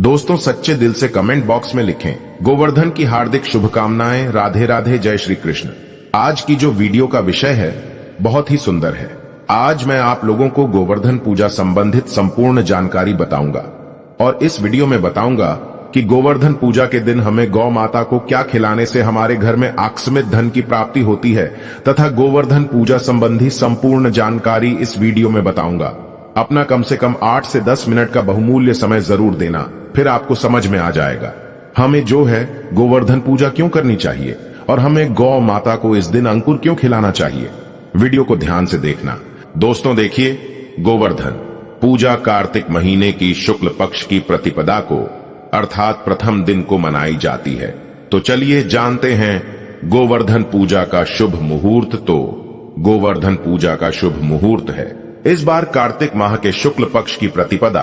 दोस्तों सच्चे दिल से कमेंट बॉक्स में लिखें गोवर्धन की हार्दिक शुभकामनाएं। राधे राधे, जय श्री कृष्ण। आज की जो वीडियो का विषय है बहुत ही सुंदर है। आज मैं आप लोगों को गोवर्धन पूजा संबंधित संपूर्ण जानकारी बताऊंगा और इस वीडियो में बताऊंगा कि गोवर्धन पूजा के दिन हमें गौ माता को क्या खिलाने से हमारे घर में आकस्मिक धन की प्राप्ति होती है तथा गोवर्धन पूजा संबंधी संपूर्ण जानकारी इस वीडियो में बताऊंगा। अपना कम से कम 8 से 10 मिनट का बहुमूल्य समय जरूर देना, फिर आपको समझ में आ जाएगा हमें जो है गोवर्धन पूजा क्यों करनी चाहिए और हमें गौ माता को इस दिन अंकुर क्यों खिलाना चाहिए। वीडियो को ध्यान से देखना। दोस्तों देखिए, गोवर्धन पूजा कार्तिक महीने की शुक्ल पक्ष की प्रतिपदा को अर्थात प्रथम दिन को मनाई जाती है। तो चलिए जानते हैं गोवर्धन पूजा का शुभ मुहूर्त। तो गोवर्धन पूजा का शुभ मुहूर्त है इस बार कार्तिक माह के शुक्ल पक्ष की प्रतिपदा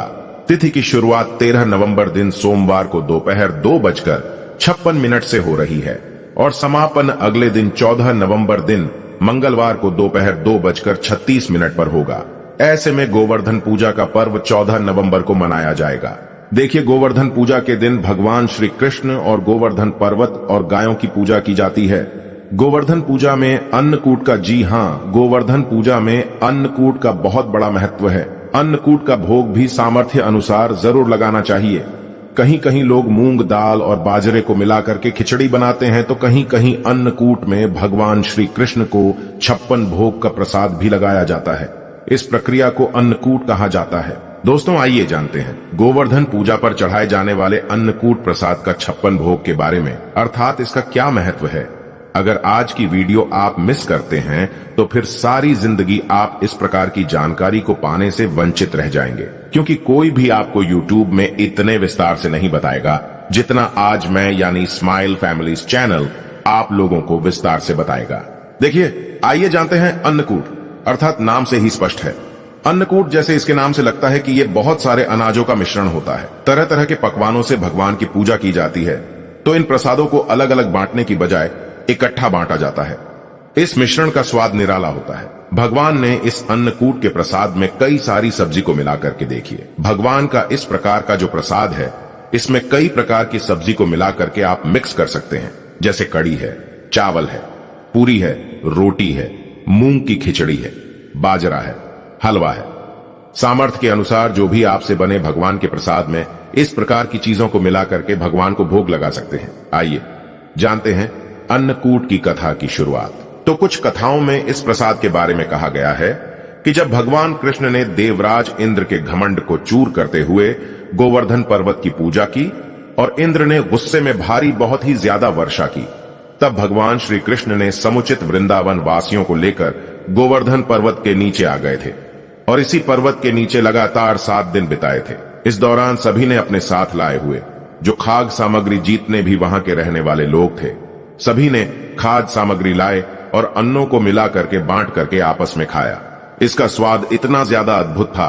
तिथि की शुरुआत 13 नवंबर दिन सोमवार को दोपहर 2:56 से हो रही है और समापन अगले दिन 14 नवंबर दिन मंगलवार को दोपहर 2:36 पर होगा। ऐसे में गोवर्धन पूजा का पर्व 14 नवंबर को मनाया जाएगा। देखिए, गोवर्धन पूजा के दिन भगवान श्री कृष्ण और गोवर्धन पर्वत और गायों की पूजा की जाती है। गोवर्धन पूजा में अन्नकूट का, जी हां, गोवर्धन पूजा में अन्नकूट का बहुत बड़ा महत्व है। अन्नकूट का भोग भी सामर्थ्य अनुसार जरूर लगाना चाहिए। कहीं कहीं लोग मूंग दाल और बाजरे को मिलाकर के खिचड़ी बनाते हैं, तो कहीं कहीं अन्नकूट में भगवान श्री कृष्ण को 56 भोग का प्रसाद भी लगाया जाता है। इस प्रक्रिया को अन्नकूट कहा जाता है। दोस्तों आइए जानते हैं गोवर्धन पूजा पर चढ़ाए जाने वाले अन्नकूट प्रसाद का 56 भोग के बारे में, अर्थात इसका क्या महत्व है। अगर आज की वीडियो आप मिस करते हैं तो फिर सारी जिंदगी आप इस प्रकार की जानकारी को पाने से वंचित रह जाएंगे, क्योंकि कोई भी आपको YouTube में इतने विस्तार से नहीं बताएगा जितना आज मैं यानी स्माइल फैमिलीज चैनल आप लोगों को विस्तार से बताएगा। देखिए, आइए जानते हैं अन्नकूट, अर्थात नाम से ही स्पष्ट है। अन्नकूट जैसे इसके नाम से लगता है कि ये बहुत सारे अनाजों का मिश्रण होता है। तरह तरह के पकवानों से भगवान की पूजा की जाती है, तो इन प्रसादों को अलग अलग बांटने की बजाय इकट्ठा बांटा जाता है। इस मिश्रण का स्वाद निराला होता है। भगवान ने इस अन्नकूट के प्रसाद में कई सारी सब्जी को मिलाकर के देखिए। भगवान का इस प्रकार का जो प्रसाद है, इसमें कई प्रकार की सब्जी को मिलाकर के आप मिक्स कर सकते हैं, जैसे कड़ी है, चावल है, पूरी है, रोटी है, मूंग की खिचड़ी है, बाजरा है, हलवा है। सामर्थ्य के अनुसार जो भी आपसे बने भगवान के प्रसाद में इस प्रकार की चीजों को मिलाकर के भगवान को भोग लगा सकते हैं। आइए जानते हैं अन्नकूट की कथा की शुरुआत। तो कुछ कथाओं में इस प्रसाद के बारे में कहा गया है कि जब भगवान कृष्ण ने देवराज इंद्र के घमंड को चूर करते हुए गोवर्धन पर्वत की पूजा की और इंद्र ने गुस्से में भारी बहुत ही ज्यादा वर्षा की, तब भगवान श्री कृष्ण ने समुचित वृंदावन वासियों को लेकर गोवर्धन पर्वत के नीचे आ गए थे और इसी पर्वत के नीचे लगातार 7 दिन बिताए थे। इस दौरान सभी ने अपने साथ लाए हुए जो खाद्य सामग्री, जितने भी वहां के रहने वाले लोग थे, सभी ने खाद्य सामग्री लाए और अन्नों को मिला करके बांट करके आपस में खाया। इसका स्वाद इतना ज्यादा अद्भुत था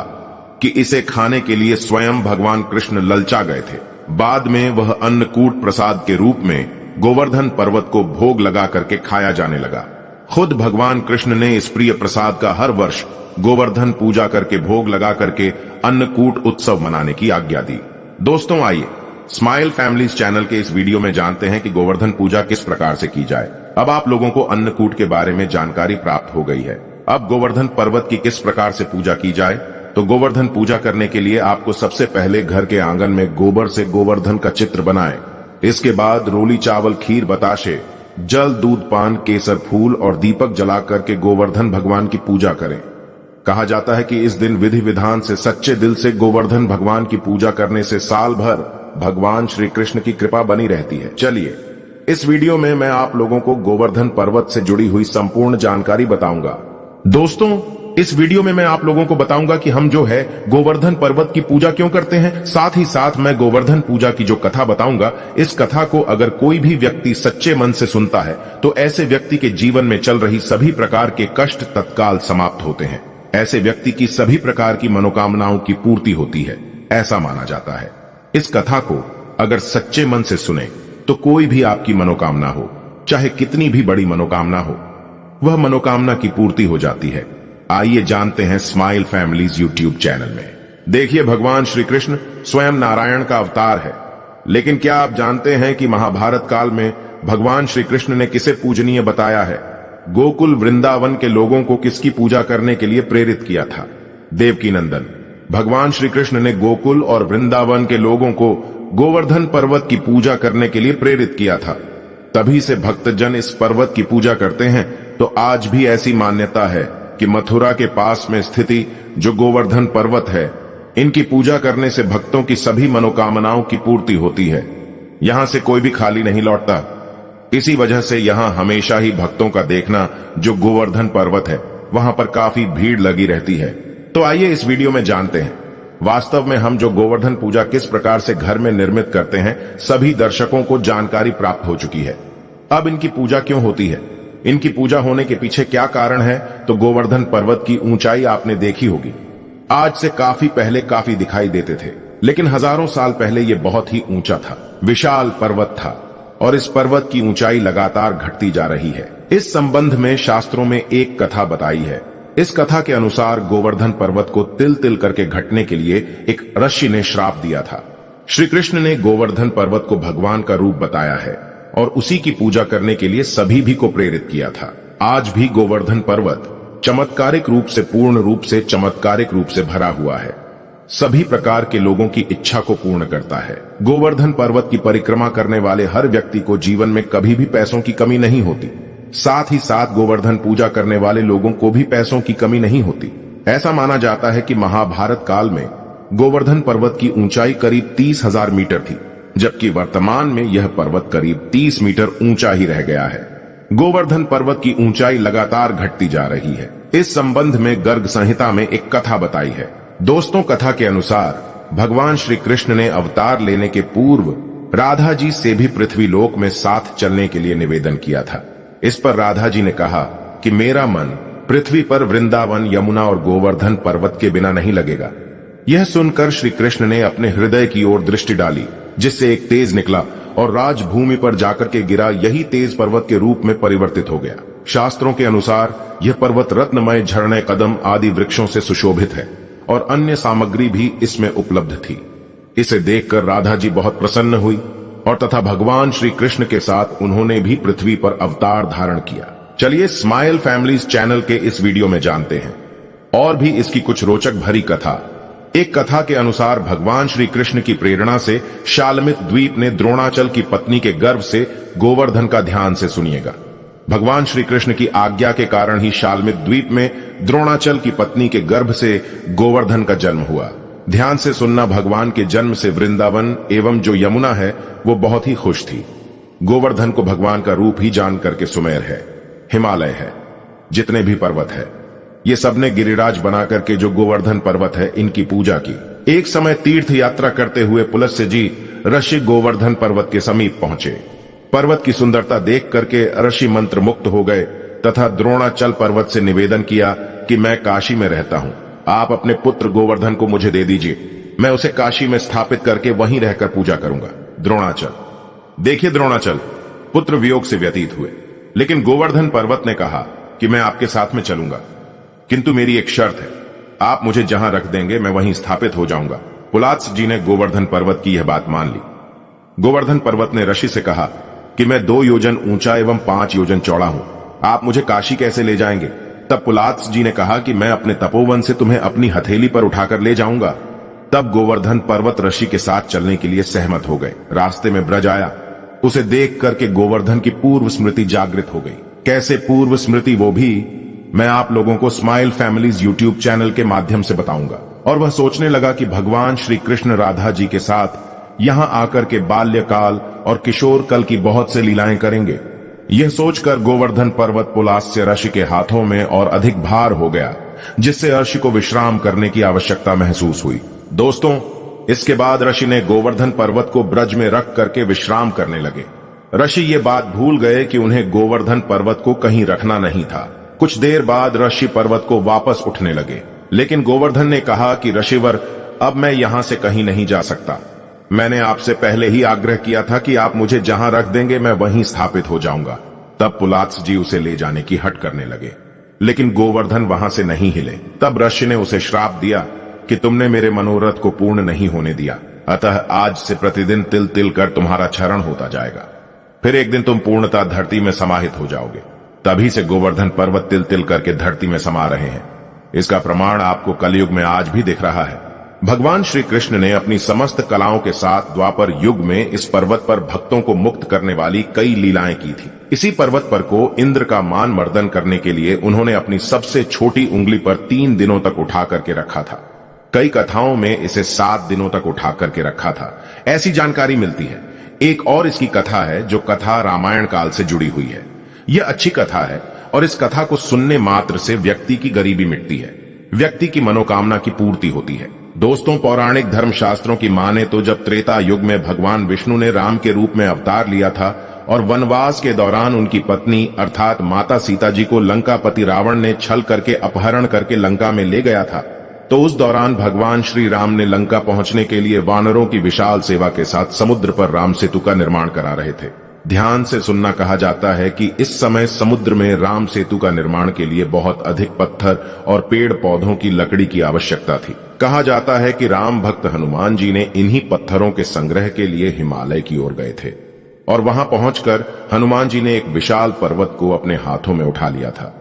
कि इसे खाने के लिए स्वयं भगवान कृष्ण ललचा गए थे। बाद में वह अन्नकूट प्रसाद के रूप में गोवर्धन पर्वत को भोग लगा करके खाया जाने लगा। खुद भगवान कृष्ण ने इस प्रिय प्रसाद का हर वर्ष गोवर्धन पूजा करके भोग लगा करके अन्नकूट उत्सव मनाने की आज्ञा दी। दोस्तों आइए स्माइल फैमिलीज चैनल के इस वीडियो में जानते हैं कि गोवर्धन पूजा किस प्रकार से की जाए। अब आप लोगों को अन्नकूट के बारे में जानकारी प्राप्त हो गई है। अब गोवर्धन पर्वत की किस प्रकार से पूजा की जाए। तो गोवर्धन पूजा करने के लिए आपको सबसे पहले घर के आंगन में गोबर से गोवर्धन का चित्र बनाएं। इसके बाद रोली चावल, खीर, बताशे, जल, दूध, पान, केसर, फूल और दीपक जला करके गोवर्धन भगवान की पूजा करें। कहा जाता है कि इस दिन विधि विधान से सच्चे दिल से गोवर्धन भगवान की पूजा करने से साल भर भगवान श्री कृष्ण की कृपा बनी रहती है। चलिए इस वीडियो में मैं आप लोगों को गोवर्धन पर्वत से जुड़ी हुई संपूर्ण जानकारी बताऊंगा। दोस्तों इस वीडियो में मैं आप लोगों को बताऊंगा कि हम जो है गोवर्धन पर्वत की पूजा क्यों करते हैं। साथ ही साथ मैं गोवर्धन पूजा की जो कथा बताऊंगा, इस कथा को अगर कोई भी व्यक्ति सच्चे मन से सुनता है तो ऐसे व्यक्ति के जीवन में चल रही सभी प्रकार के कष्ट तत्काल समाप्त होते हैं। ऐसे व्यक्ति की सभी प्रकार की मनोकामनाओं की पूर्ति होती है, ऐसा माना जाता है। इस कथा को अगर सच्चे मन से सुने तो कोई भी आपकी मनोकामना हो, चाहे कितनी भी बड़ी मनोकामना हो, वह मनोकामना की पूर्ति हो जाती है। आइए जानते हैं स्माइल फैमिलीज यूट्यूब चैनल में देखिए, भगवान श्री कृष्ण स्वयं नारायण का अवतार है। लेकिन क्या आप जानते हैं कि महाभारत काल में भगवान श्री कृष्ण ने किसे पूजनीय बताया है? गोकुल वृंदावन के लोगों को किसकी पूजा करने के लिए प्रेरित किया था? देवकी नंदन। भगवान श्री कृष्ण ने गोकुल और वृंदावन के लोगों को गोवर्धन पर्वत की पूजा करने के लिए प्रेरित किया था। तभी से भक्तजन इस पर्वत की पूजा करते हैं। तो आज भी ऐसी मान्यता है कि मथुरा के पास में स्थिति जो गोवर्धन पर्वत है, इनकी पूजा करने से भक्तों की सभी मनोकामनाओं की पूर्ति होती है। यहां से कोई भी खाली नहीं लौटता। इसी वजह से यहां हमेशा ही भक्तों का देखना जो गोवर्धन पर्वत है, वहां पर काफी भीड़ लगी रहती है। तो आइए इस वीडियो में जानते हैं वास्तव में हम जो गोवर्धन पूजा किस प्रकार से घर में निर्मित करते हैं। सभी दर्शकों को जानकारी प्राप्त हो चुकी है। अब इनकी पूजा क्यों होती है, इनकी पूजा होने के पीछे क्या कारण है? तो गोवर्धन पर्वत की ऊंचाई आपने देखी होगी। आज से काफी पहले काफी दिखाई देते थे, लेकिन हजारों साल पहले यह बहुत ही ऊंचा था, विशाल पर्वत था और इस पर्वत की ऊंचाई लगातार घटती जा रही है। इस संबंध में शास्त्रों में एक कथा बताई है। इस कथा के अनुसार गोवर्धन पर्वत को तिल तिल करके घटने के लिए एक ऋषि ने श्राप दिया था। श्री कृष्ण ने गोवर्धन पर्वत को भगवान का रूप बताया है और उसी की पूजा करने के लिए सभी भी को प्रेरित किया था। आज भी गोवर्धन पर्वत चमत्कारिक रूप से, पूर्ण रूप से, चमत्कारिक रूप से भरा हुआ है। सभी प्रकार के लोगों की इच्छा को पूर्ण करता है। गोवर्धन पर्वत की परिक्रमा करने वाले हर व्यक्ति को जीवन में कभी भी पैसों की कमी नहीं होती। साथ ही साथ गोवर्धन पूजा करने वाले लोगों को भी पैसों की कमी नहीं होती। ऐसा माना जाता है कि महाभारत काल में गोवर्धन पर्वत की ऊंचाई करीब 30,000 मीटर थी, जबकि वर्तमान में यह पर्वत करीब 30 मीटर ऊंचा ही रह गया है। गोवर्धन पर्वत की ऊंचाई लगातार घटती जा रही है। इस संबंध में गर्ग संहिता में एक कथा बताई है। दोस्तों, कथा के अनुसार भगवान श्री कृष्ण ने अवतार लेने के पूर्व राधा जी से भी पृथ्वी लोक में साथ चलने के लिए निवेदन किया था। इस पर राधा जी ने कहा कि मेरा मन पृथ्वी पर वृंदावन, यमुना और गोवर्धन पर्वत के बिना नहीं लगेगा। यह सुनकर श्री कृष्ण ने अपने हृदय की ओर दृष्टि डाली, जिससे एक तेज निकला और राजभूमि पर जाकर के गिरा। यही तेज पर्वत के रूप में परिवर्तित हो गया। शास्त्रों के अनुसार यह पर्वत रत्नमय झरने, कदम आदि वृक्षों से सुशोभित है और अन्य सामग्री भी इसमें उपलब्ध थी। इसे देखकर राधा जी बहुत प्रसन्न हुई और तथा भगवान श्री कृष्ण के साथ उन्होंने भी पृथ्वी पर अवतार धारण किया। चलिए स्माइल फैमिलीज चैनल के इस वीडियो में जानते हैं और भी इसकी कुछ रोचक भरी कथा। एक कथा के अनुसार भगवान श्री कृष्ण की प्रेरणा से शालमित द्वीप ने द्रोणाचल की पत्नी के गर्भ से गोवर्धन का ध्यान से सुनिएगा। भगवान श्री कृष्ण की आज्ञा के कारण ही शालमित द्वीप में द्रोणाचल की पत्नी के गर्भ से गोवर्धन का जन्म हुआ। ध्यान से सुनना, भगवान के जन्म से वृंदावन एवं जो यमुना है वो बहुत ही खुश थी। गोवर्धन को भगवान का रूप ही जान करके सुमेर है, हिमालय है, जितने भी पर्वत है, ये सबने गिरिराज बना करके जो गोवर्धन पर्वत है इनकी पूजा की। एक समय तीर्थ यात्रा करते हुए पुलस्त्य जी ऋषि गोवर्धन पर्वत के समीप पहुंचे। पर्वत की सुंदरता देख करके ऋषि मंत्र मुक्त हो गए तथा द्रोणाचल पर्वत से निवेदन किया कि मैं काशी में रहता हूं, आप अपने पुत्र गोवर्धन को मुझे दे दीजिए, मैं उसे काशी में स्थापित करके वहीं रहकर पूजा करूंगा। द्रोणाचल, देखिए द्रोणाचल पुत्र वियोग से व्यतीत हुए, लेकिन गोवर्धन पर्वत ने कहा कि मैं आपके साथ में चलूंगा, किंतु मेरी एक शर्त है, आप मुझे जहां रख देंगे मैं वहीं स्थापित हो जाऊंगा। पुलात्स जी ने गोवर्धन पर्वत की यह बात मान ली। गोवर्धन पर्वत ने ऋषि से कहा कि मैं 2 योजन ऊंचा एवं 5 योजन चौड़ा हूं, आप मुझे काशी कैसे ले जाएंगे? तब पुलात्स जी ने कहा कि मैं अपने तपोवन से तुम्हें अपनी हथेली पर उठाकर ले जाऊंगा। तब गोवर्धन पर्वत ऋषि के साथ चलने के लिए सहमत हो गए। रास्ते में ब्रज आया, उसे देख करके गोवर्धन की पूर्व स्मृति जागृत हो गई। कैसे पूर्व स्मृति, वो भी मैं आप लोगों को स्माइल फैमिलीज यूट्यूब चैनल के माध्यम से बताऊंगा। और वह सोचने लगा कि भगवान श्री कृष्ण राधा जी के साथ यहां आकर के बाल्यकाल और किशोर कल की बहुत से लीलाएं करेंगे। यह सोचकर गोवर्धन पर्वत पुलात्स्य ऋषि के हाथों में और अधिक भार हो गया, जिससे ऋषि को विश्राम करने की आवश्यकता महसूस हुई। दोस्तों, इसके बाद ऋषि ने गोवर्धन पर्वत को ब्रज में रख करके विश्राम करने लगे। ऋषि ये बात भूल गए कि उन्हें गोवर्धन पर्वत को कहीं रखना नहीं था। कुछ देर बाद ऋषि पर्वत को वापस उठने लगे, लेकिन गोवर्धन ने कहा कि ऋषिवर, अब मैं यहां से कहीं नहीं जा सकता। मैंने आपसे पहले ही आग्रह किया था कि आप मुझे जहां रख देंगे मैं वहीं स्थापित हो जाऊंगा। तब पुलात्स जी उसे ले जाने की हट करने लगे, लेकिन गोवर्धन वहां से नहीं हिले। तब ऋषि ने उसे श्राप दिया कि तुमने मेरे मनोरथ को पूर्ण नहीं होने दिया, अतः आज से प्रतिदिन तिल तिल कर तुम्हारा क्षरण होता जाएगा। फिर एक दिन तुम पूर्णतः धरती में समाहित हो जाओगे। तभी से गोवर्धन पर्वत तिल तिल करके धरती में समा रहे हैं। इसका प्रमाण आपको कलयुग में आज भी दिख रहा है। भगवान श्री कृष्ण ने अपनी समस्त कलाओं के साथ द्वापर युग में इस पर्वत पर भक्तों को मुक्त करने वाली कई लीलाएं की थी। इसी पर्वत पर को इंद्र का मान मर्दन करने के लिए उन्होंने अपनी सबसे छोटी उंगली पर 3 दिनों तक उठा करके रखा था। कई कथाओं में इसे 7 दिनों तक उठा करके रखा था, ऐसी जानकारी मिलती है। एक और इसकी कथा है जो कथा रामायण काल से जुड़ी हुई है। यह अच्छी कथा है और इस कथा को सुनने मात्र से व्यक्ति की गरीबी मिटती है, व्यक्ति की मनोकामना की पूर्ति होती है। दोस्तों, पौराणिक धर्मशास्त्रों की माने तो जब त्रेता युग में भगवान विष्णु ने राम के रूप में अवतार लिया था और वनवास के दौरान उनकी पत्नी अर्थात माता सीता जी को लंकापति रावण ने छल करके अपहरण करके लंका में ले गया था, तो उस दौरान भगवान श्री राम ने लंका पहुंचने के लिए वानरों की विशाल सेवा के साथ समुद्र पर राम सेतु का निर्माण करा रहे थे। ध्यान से सुनना, कहा जाता है कि इस समय समुद्र में राम सेतु का निर्माण के लिए बहुत अधिक पत्थर और पेड़ पौधों की लकड़ी की आवश्यकता थी। कहा जाता है कि राम भक्त हनुमान जी ने इन्हीं पत्थरों के संग्रह के लिए हिमालय की ओर गए थे और वहां पहुंचकर हनुमान जी ने एक विशाल पर्वत को अपने हाथों में उठा लिया था।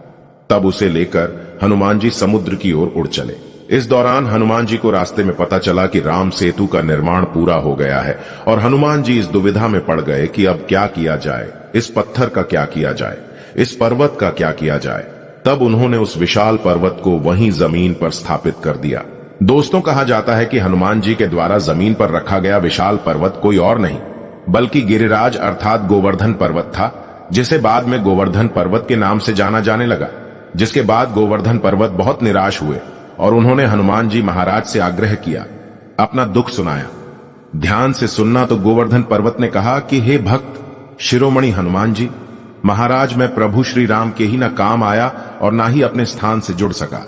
तब उसे लेकर हनुमान जी समुद्र की ओर उड़ चले। इस दौरान हनुमान जी को रास्ते में पता चला कि राम सेतु का निर्माण पूरा हो गया है और हनुमान जी इस दुविधा में पड़ गए कि अब क्या किया जाए, इस पत्थर का क्या किया जाए, इस पर्वत का क्या किया जाए। तब उन्होंने उस विशाल पर्वत को वहीं जमीन पर स्थापित कर दिया। दोस्तों, कहा जाता है कि हनुमान जी के द्वारा जमीन पर रखा गया विशाल पर्वत कोई और नहीं बल्कि गिरिराज अर्थात गोवर्धन पर्वत था, जिसे बाद में गोवर्धन पर्वत के नाम से जाना जाने लगा। जिसके बाद गोवर्धन पर्वत बहुत निराश हुए और उन्होंने हनुमान जी महाराज से आग्रह किया, अपना दुख सुनाया। ध्यान से सुनना, तो गोवर्धन पर्वत ने कहा कि हे भक्त शिरोमणि हनुमान जी महाराज, मैं प्रभु श्री राम के ही न काम आया और ना ही अपने स्थान से जुड़ सका।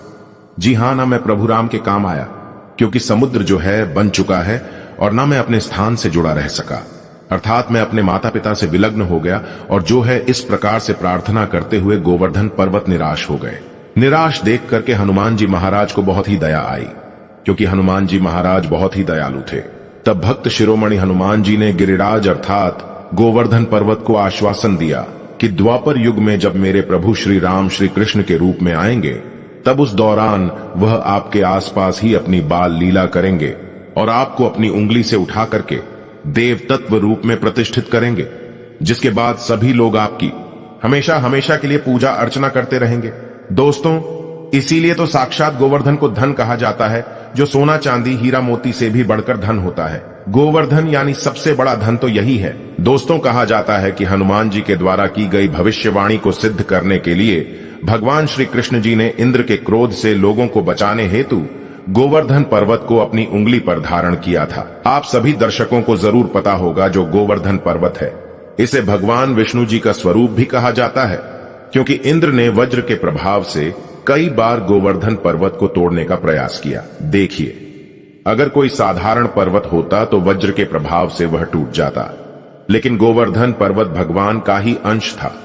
जी हां, ना मैं प्रभु राम के काम आया क्योंकि समुद्र जो है बन चुका है और ना मैं अपने स्थान से जुड़ा रह सका, अर्थात मैं अपने माता पिता से विलग्न हो गया। और जो है इस प्रकार से प्रार्थना करते हुए गोवर्धन पर्वत निराश हो गए। निराश देख करके हनुमान जी महाराज को बहुत ही दया आई, क्योंकि हनुमान जी महाराज बहुत ही दयालु थे। तब भक्त शिरोमणि हनुमान जी ने गिरिराज अर्थात गोवर्धन पर्वत को आश्वासन दिया कि द्वापर युग में जब मेरे प्रभु श्री राम श्री कृष्ण के रूप में आएंगे, तब उस दौरान वह आपके आसपास ही अपनी बाल लीला करेंगे और आपको अपनी उंगली से उठा करके देव तत्व रूप में प्रतिष्ठित करेंगे, जिसके बाद सभी लोग आपकी हमेशा हमेशा के लिए पूजा अर्चना करते रहेंगे। दोस्तों, इसीलिए तो साक्षात गोवर्धन को धन कहा जाता है, जो सोना चांदी हीरा मोती से भी बढ़कर धन होता है। गोवर्धन यानी सबसे बड़ा धन तो यही है। दोस्तों, कहा जाता है कि हनुमान जी के द्वारा की गई भविष्यवाणी को सिद्ध करने के लिए भगवान श्री कृष्ण जी ने इंद्र के क्रोध से लोगों को बचाने हेतु गोवर्धन पर्वत को अपनी उंगली पर धारण किया था। आप सभी दर्शकों को जरूर पता होगा जो गोवर्धन पर्वत है, इसे भगवान विष्णु जी का स्वरूप भी कहा जाता है, क्योंकि इंद्र ने वज्र के प्रभाव से कई बार गोवर्धन पर्वत को तोड़ने का प्रयास किया। देखिए, अगर कोई साधारण पर्वत होता तो वज्र के प्रभाव से वह टूट जाता, लेकिन गोवर्धन पर्वत भगवान का ही अंश था।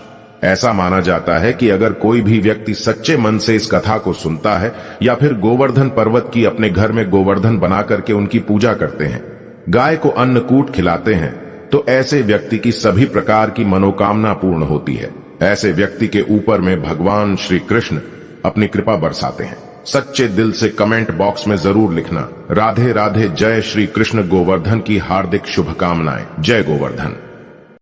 ऐसा माना जाता है कि अगर कोई भी व्यक्ति सच्चे मन से इस कथा को सुनता है या फिर गोवर्धन पर्वत की अपने घर में गोवर्धन बना करके उनकी पूजा करते हैं, गाय को अन्नकूट खिलाते हैं, तो ऐसे व्यक्ति की सभी प्रकार की मनोकामना पूर्ण होती है। ऐसे व्यक्ति के ऊपर में भगवान श्री कृष्ण अपनी कृपा बरसाते हैं। सच्चे दिल से कमेंट बॉक्स में जरूर लिखना, राधे राधे, जय श्री कृष्ण गोवर्धन की हार्दिक शुभकामनाएं। जय गोवर्धन।